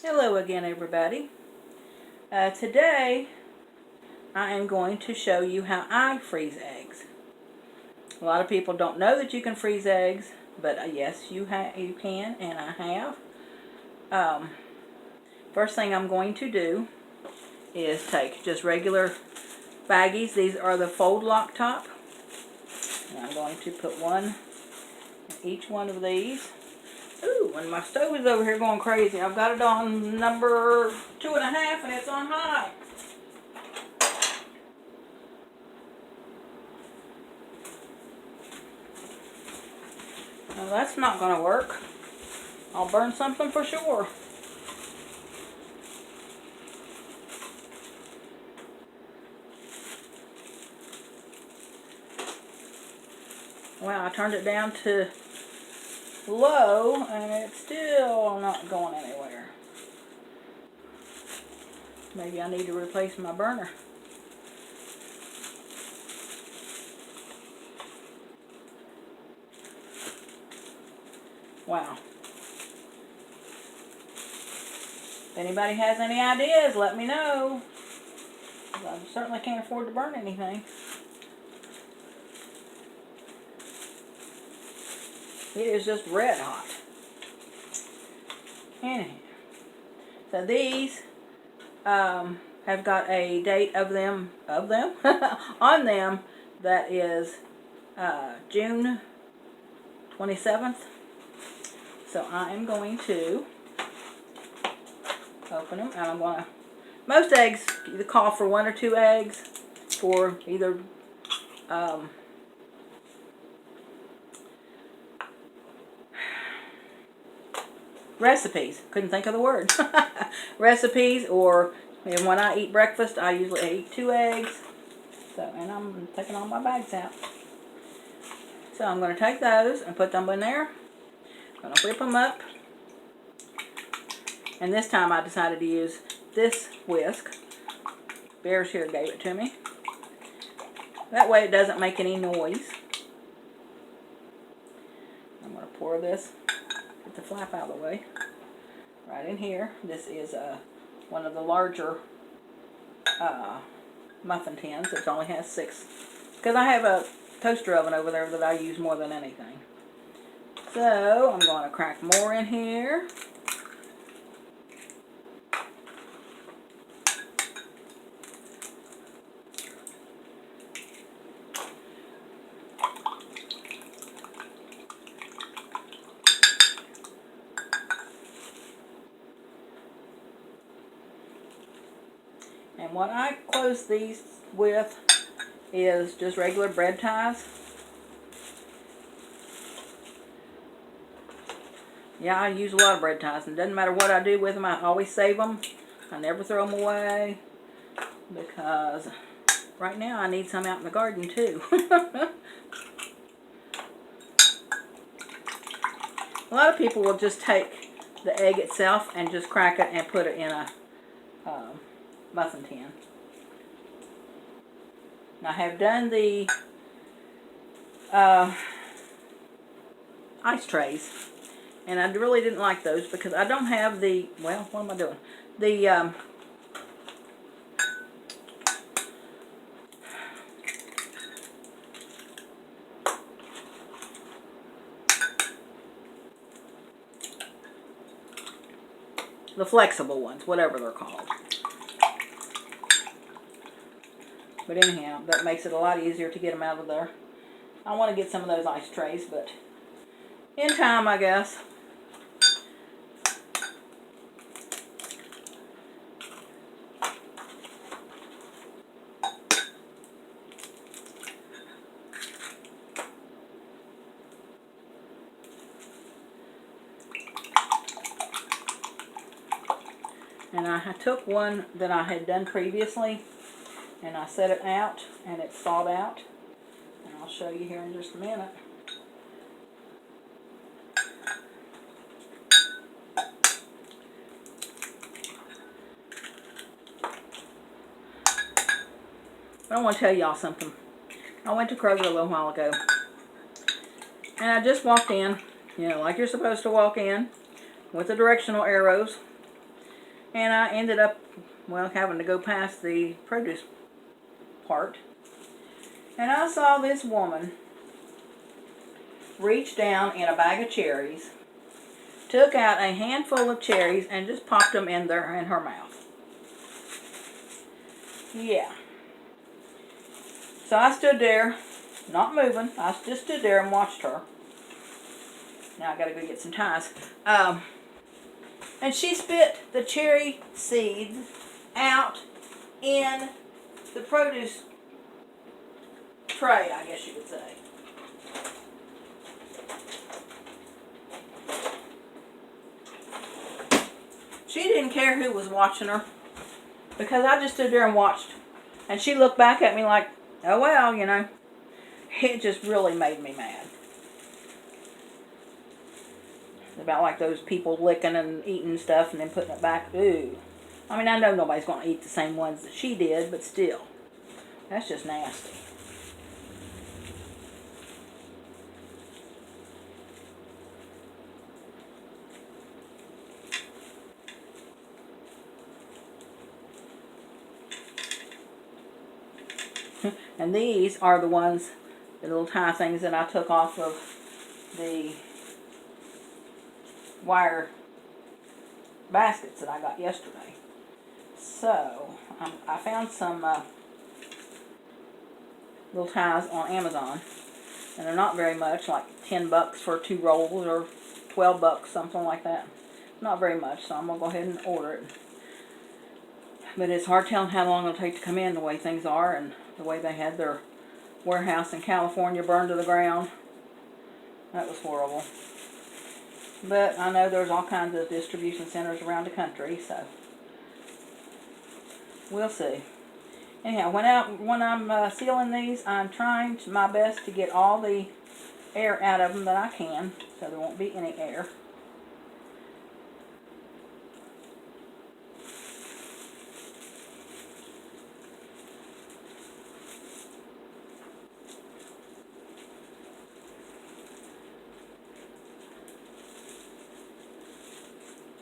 Hello again, everybody. Today I am going to show you how I freeze eggs. A lot of people don't know that you can freeze eggs, but yes, you can, and I have. First thing I'm going to do is take just regular baggies. These are the fold lock top. And I'm going to put one in each one of these. Ooh, and my stove is over here going crazy. I've got it on number 2.5 and it's on high. Now that's not going to work. I'll burn something for sure. Well, I turned it down to low and it's still not going anywhere. Maybe I need to replace my burner. Wow. If anybody has any ideas, let me know. I certainly can't afford to burn anything. It is just red hot. Anyhow, so these have got a date of them on them that is June 27th. So I am going to open them, and I'm going to. Most eggs either call for 1 or 2 eggs for either recipes. Couldn't think of the word. Recipes, or when I eat breakfast, I usually eat 2 eggs. So, and I'm taking all my bags out. So I'm going to take those and put them in there. I'm going to whip them up. And this time I decided to use this whisk. Bears here gave it to me. That way it doesn't make any noise. I'm going to pour this, get the flap out of the way, right in here. This is one of the larger muffin tins. It only has 6. Because I have a toaster oven over there that I use more than anything. So I'm going to crack more in here. And what I close these with is just regular bread ties. Yeah, I use a lot of bread ties, and it doesn't matter what I do with them, I always save them. I never throw them away, because right now I need some out in the garden too. A lot of people will just take the egg itself and just crack it and put it in a muffin tin. Now, I have done the ice trays, and I really didn't like those because I don't have the, well, what am I doing? The flexible ones, whatever they're called. But anyhow, that makes it a lot easier to get them out of there. I want to get some of those ice trays, but in time, I guess. And I took one that I had done previously, and I set it out, and it thawed out. And I'll show you here in just a minute. But I want to tell y'all something. I went to Kroger a little while ago, and I just walked in, like you're supposed to walk in, with the directional arrows. And I ended up, well, having to go past the produce part. And I saw this woman reach down in a bag of cherries, took out a handful of cherries, and just popped them in her mouth. Yeah. So I stood there, not moving. I just stood there and watched her. Now I gotta go get some ties. And she spit the cherry seeds out in the produce tray, I guess you could say. She didn't care who was watching her, because I just stood there and watched. And she looked back at me like, oh well, you know. It just really made me mad. It's about like those people licking and eating stuff and then putting it back. Ooh. I mean, I know nobody's going to eat the same ones that she did, but still. That's just nasty. And these are the ones, the little tie things that I took off of the wire baskets that I got yesterday. So, I found some little ties on Amazon. And they're not very much, like 10 bucks for 2 rolls or 12 bucks, something like that. Not very much, so I'm going to go ahead and order it. But it's hard telling how long it'll take to come in, the way things are, and the way they had their warehouse in California burned to the ground. That was horrible. But I know there's all kinds of distribution centers around the country, so we'll see. Anyhow, when I'm sealing these, I'm trying my best to get all the air out of them that I can, so there won't be any air.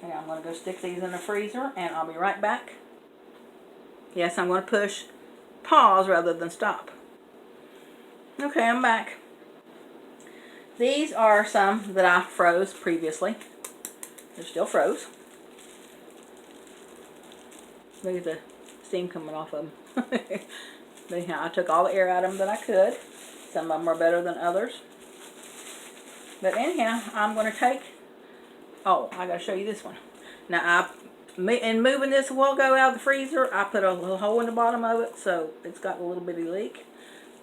Okay, I'm going to go stick these in the freezer, and I'll be right back. Yes, I'm going to push pause rather than stop. Okay, I'm back. These are some that I froze previously. They're still froze. Look at the steam coming off of them. But anyhow, I took all the air out of them that I could. Some of them are better than others. But anyhow, I'm going to take... Oh, I got to show you this one. Now, in moving this a while ago out of the freezer, I put a little hole in the bottom of it, so it's got a little bitty leak.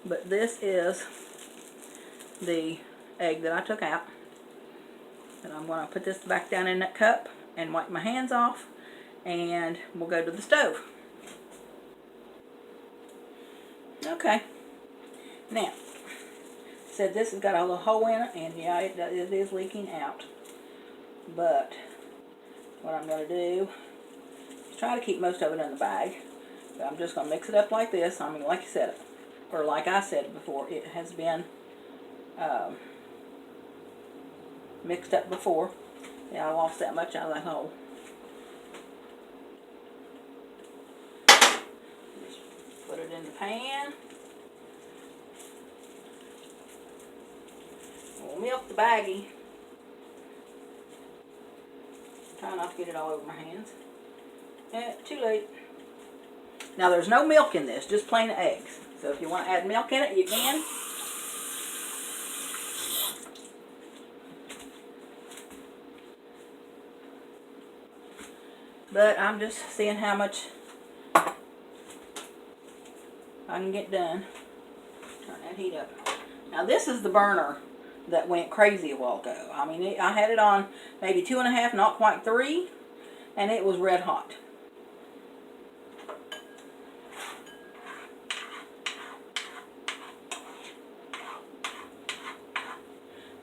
But this is the egg that I took out. And I'm going to put this back down in that cup and wipe my hands off, and we'll go to the stove. Okay. Now, said this has got a little hole in it, and yeah, it is leaking out. But what I'm going to do is try to keep most of it in the bag. But I'm just going to mix it up like this. I mean, like you said, or like I said before, it has been mixed up before. Yeah, I lost that much out of that hole. Just put it in the pan. We'll milk the baggie. Try not to get it all over my hands. Too late. Now there's no milk in this, just plain eggs. So if you want to add milk in it, you can. But I'm just seeing how much I can get done. Turn that heat up. Now this is the burner that went crazy a while ago. I mean, I had it on maybe 2.5, not quite 3, and it was red hot.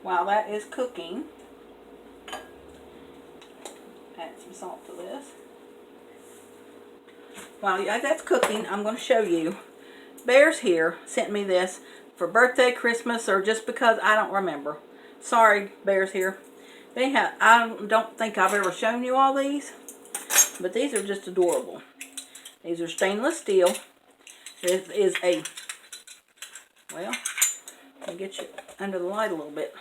While that is cooking, add some salt to this. While that's cooking, I'm going to show you. Bears here sent me this for birthday, Christmas, or just because, I don't remember. Sorry, Bears here. But anyhow, I don't think I've ever shown you all these. But these are just adorable. These are stainless steel. This is a, well, I'll get you under the light a little bit.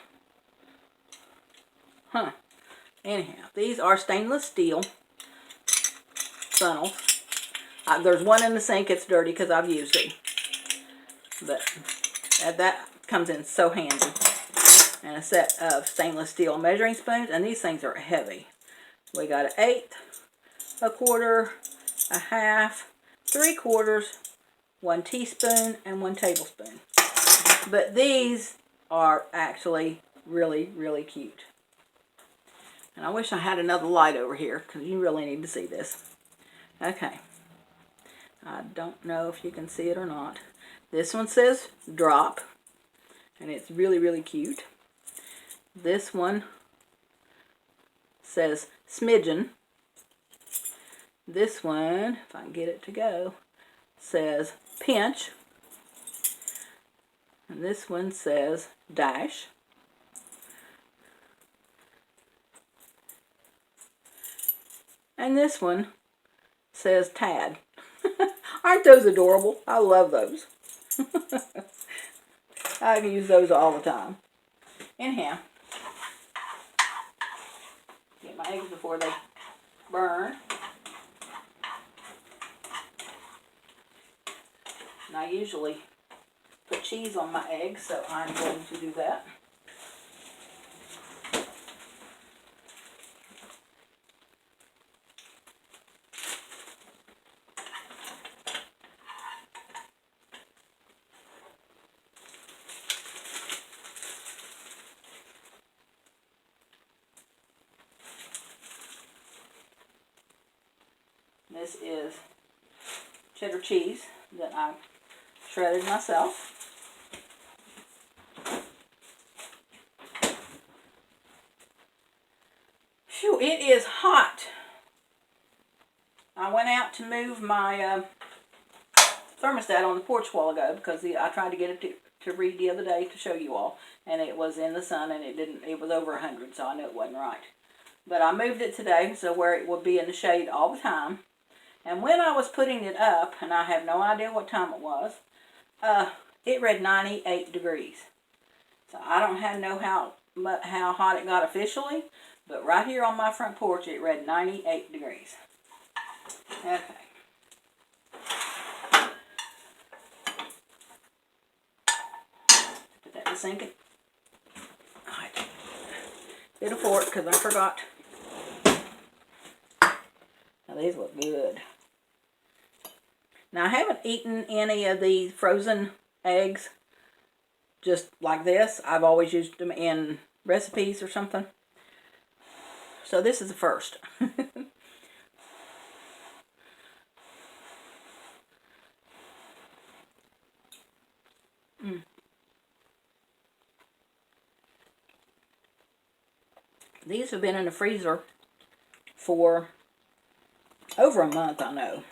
Anyhow, these are stainless steel funnels. There's one in the sink. It's dirty because I've used it. But that comes in so handy. And a set of stainless steel measuring spoons. And these things are heavy. We got an 1/8, 1/4, 1/2, 3/4, 1 teaspoon, and 1 tablespoon. But these are actually really, really cute. And I wish I had another light over here because you really need to see this. Okay. I don't know if you can see it or not. This one says drop. And it's really, really cute. This one says smidgen. This one, if I can get it to go, says pinch. And this one says dash. And this one says tad. Aren't those adorable? I love those. I use those all the time. Anyhow, get my eggs before they burn. And I usually put cheese on my eggs, so I'm going to do that. This is cheddar cheese that I shredded myself. Phew, it is hot. I went out to move my thermostat on the porch a while ago because I tried to get it to read the other day to show you all, and it was in the sun and it was over 100, so I knew it wasn't right. But I moved it today so where it would be in the shade all the time. And when I was putting it up, and I have no idea what time it was, it read 98 degrees. So I don't know how hot it got officially, but right here on my front porch it read 98 degrees. Okay. Put that in the sink. Alright. Get a fork because I forgot. Now these look good. Now I haven't eaten any of these frozen eggs just like this. I've always used them in recipes or something. So this is the first. These have been in the freezer for over a month, I know.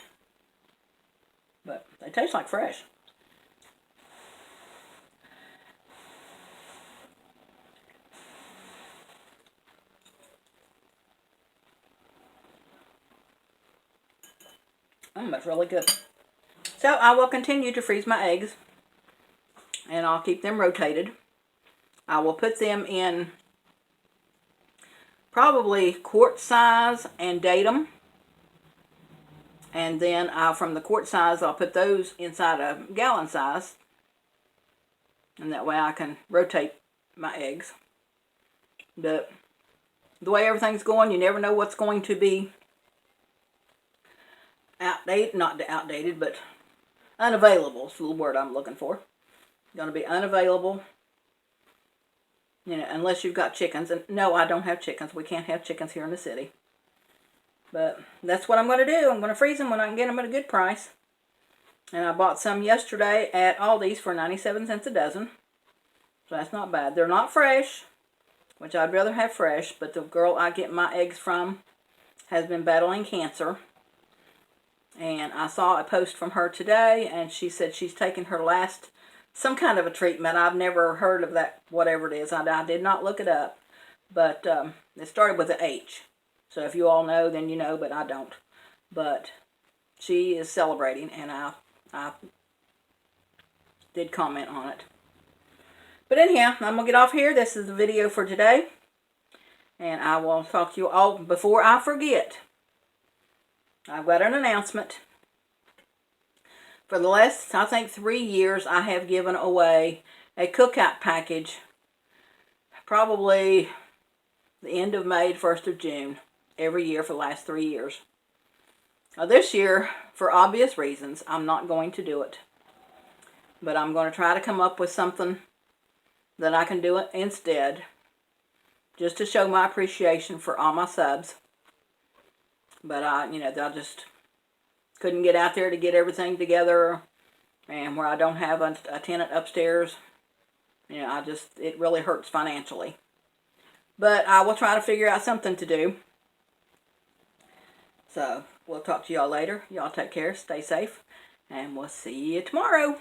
But they taste like fresh. That's really good. So I will continue to freeze my eggs. And I'll keep them rotated. I will put them in probably quart size and date them. And then from the quart size, I'll put those inside a gallon size. And that way I can rotate my eggs. But the way everything's going, you never know what's going to be outdated. Not outdated, but unavailable is the word I'm looking for. Going to be unavailable. You know, unless you've got chickens. And no, I don't have chickens. We can't have chickens here in the city. But that's what I'm going to do. I'm going to freeze them when I can get them at a good price. And I bought some yesterday at Aldi's for 97 cents a dozen. So that's not bad. They're not fresh, which I'd rather have fresh. But the girl I get my eggs from has been battling cancer. And I saw a post from her today. And she said she's taking her last, some kind of a treatment. I've never heard of that, whatever it is. I did not look it up. But it started with an H. So if you all know, then you know, but I don't. but she is celebrating, and I did comment on it. But anyhow, I'm going to get off here. This is the video for today. And I will talk to you all. Before I forget, I've got an announcement. For the last, I think, 3 years, I have given away a cookout package. Probably the end of May, 1st of June. Every year for the last 3 years. Now this year, for obvious reasons, I'm not going to do it. But I'm going to try to come up with something that I can do it instead, just to show my appreciation for all my subs. But I just couldn't get out there to get everything together, and where I don't have a tenant upstairs, it really hurts financially. But I will try to figure out something to do. So, we'll talk to y'all later. Y'all take care, stay safe, and we'll see you tomorrow.